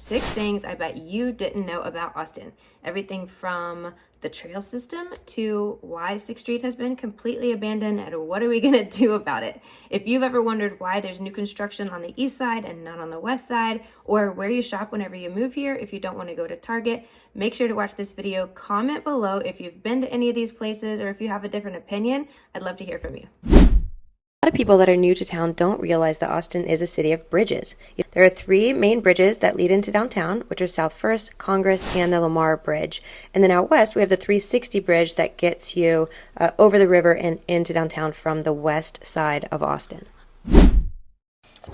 6 things I bet you didn't know about Austin. Everything from the trail system to why 6th Street has been completely abandoned and what are we gonna do about it. If you've ever wondered why there's new construction on the east side and not on the west side, or where you shop whenever you move here if you don't want to go to Target, make sure to watch this video. Comment below if you've been to any of these places or if you have a different opinion. I'd love to hear from you. A lot of people that are new to town don't realize that Austin is a city of bridges. There are 3 main bridges that lead into downtown, which are South First, Congress, and the Lamar Bridge. And then out west, we have the 360 Bridge that gets you over the river and into downtown from the west side of Austin.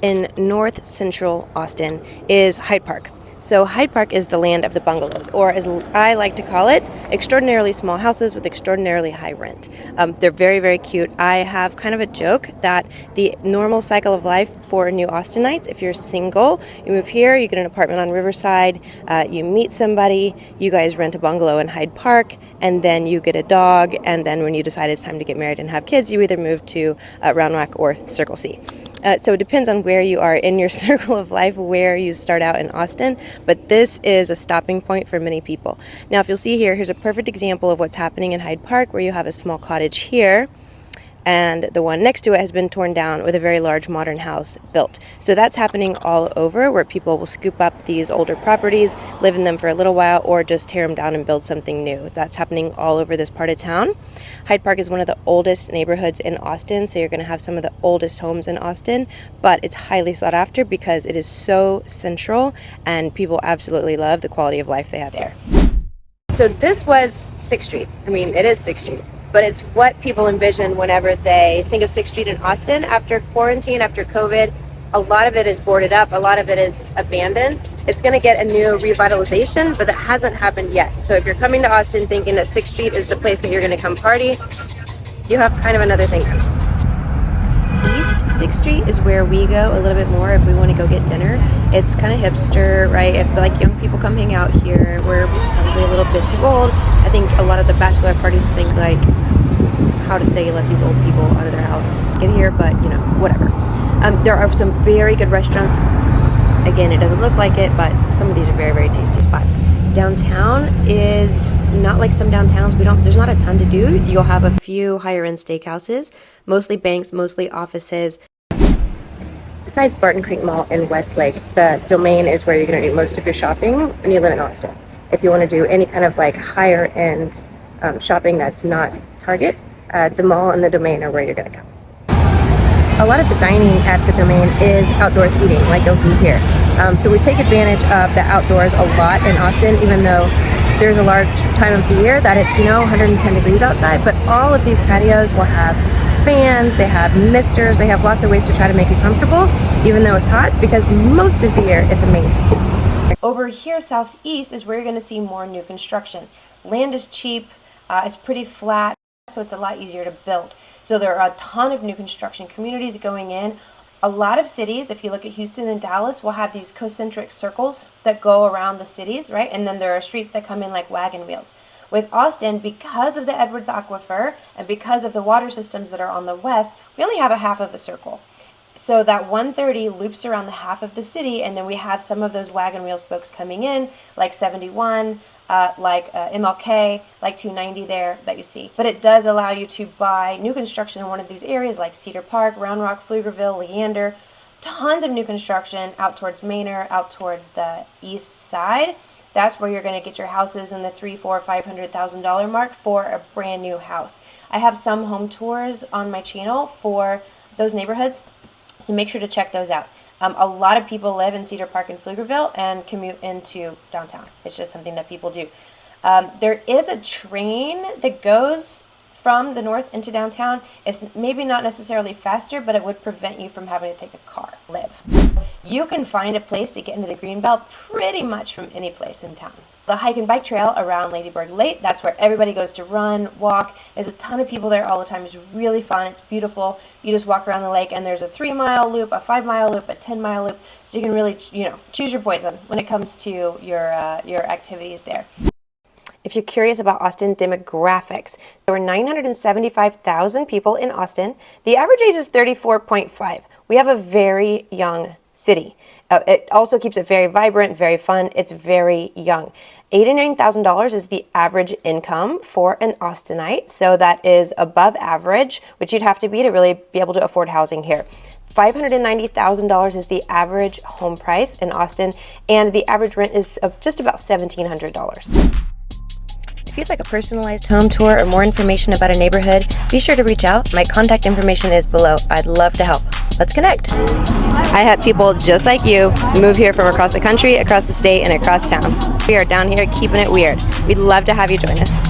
In north central Austin is Hyde Park. So Hyde Park is the land of the bungalows, or as I like to call it, extraordinarily small houses with extraordinarily high rent. They're very, very cute. I have kind of a joke that the normal cycle of life for new Austinites, if you're single, you move here, you get an apartment on Riverside, you meet somebody, you guys rent a bungalow in Hyde Park, and then you get a dog, and then when you decide it's time to get married and have kids, you either move to Round Rock or Circle C. So it depends on where you are in your circle of life, where you start out in Austin, but this is a stopping point for many people. Now, if you'll see here, here's a perfect example of what's happening in Hyde Park, where you have a small cottage here, and the one next to it has been torn down with a very large modern house built. So that's happening all over, where people will scoop up these older properties, live in them for a little while, or just tear them down and build something new. That's happening all over this part of town. Hyde Park is one of the oldest neighborhoods in Austin, so you're going to have some of the oldest homes in Austin, but it's highly sought after because it is so central and people absolutely love the quality of life they have there. So this was 6th Street. I mean, it is 6th Street. But it's what people envision whenever they think of 6th Street in Austin. After quarantine, after COVID, a lot of it is boarded up, a lot of it is abandoned. It's gonna get a new revitalization, but it hasn't happened yet. So if you're coming to Austin thinking that 6th Street is the place that you're gonna come party, you have kind of another thing coming. East 6th Street is where we go a little bit more if we want to go get dinner. It's kind of hipster, right? If like young people come hang out here, we're probably a little bit too old. I think a lot of the bachelor parties think like, how did they let these old people out of their houses to get here? But you know, whatever. There are some very good restaurants. Again, it doesn't look like it, but some of these are very, very tasty spots. Downtown is not like some downtowns. There's not a ton to do. You'll have a few higher end steakhouses, mostly banks, mostly offices. Besides Barton Creek Mall in Westlake, the Domain is where you're going to do most of your shopping when you live in Austin. If you want to do any kind of like higher end shopping that's not Target, the mall and the Domain are where you're going to go. A lot of the dining at the Domain is outdoor seating, like you'll see here. So we take advantage of the outdoors a lot in Austin, even though there's a large time of the year that it's, 110 degrees outside, but all of these patios will have fans, they have misters, they have lots of ways to try to make you comfortable, even though it's hot, because most of the year it's amazing. Over here, southeast, is where you're going to see more new construction. Land is cheap, it's pretty flat, so it's a lot easier to build. So there are a ton of new construction communities going in. A lot of cities, if you look at Houston and Dallas, will have these concentric circles that go around the cities, right? And then there are streets that come in like wagon wheels. With Austin, because of the Edwards Aquifer and because of the water systems that are on the west, we only have a half of a circle. So that 130 loops around the half of the city, and then we have some of those wagon wheel spokes coming in, like 71, like MLK, like 290 there that you see. But it does allow you to buy new construction in one of these areas like Cedar Park, Round Rock, Pflugerville, Leander. Tons of new construction out towards Manor, out towards the east side. That's where you're going to get your houses in the $300,000, $400,000, $500,000 mark for a brand new house. I have some home tours on my channel for those neighborhoods, so make sure to check those out. A lot of people live in Cedar Park and Pflugerville and commute into downtown. It's just something that people do. There is a train that goes from the north into downtown. It's maybe not necessarily faster, but it would prevent you from having to take a car. You can find a place to get into the Greenbelt pretty much from any place in town. The hike and bike trail around Ladybird Lake, that's where everybody goes to run, walk. There's a ton of people there all the time. It's really fun. It's beautiful. You just walk around the lake, and there's a 3-mile loop, a 5-mile loop, a 10-mile loop. So you can really, choose your poison when it comes to your activities there. If you're curious about Austin demographics, there were 975,000 people in Austin. The average age is 34.5. We have a very young city. It also keeps it very vibrant, very fun. It's very young. $89,000 is the average income for an Austinite, so that is above average, which you'd have to be to really be able to afford housing here. $590,000 is the average home price in Austin, and the average rent is just about $1,700. If you'd like a personalized home tour or more information about a neighborhood, be sure to reach out. My contact information is below. I'd love to help. Let's connect. I have people just like you move here from across the country, across the state, and across town. We are down here keeping it weird. We'd love to have you join us.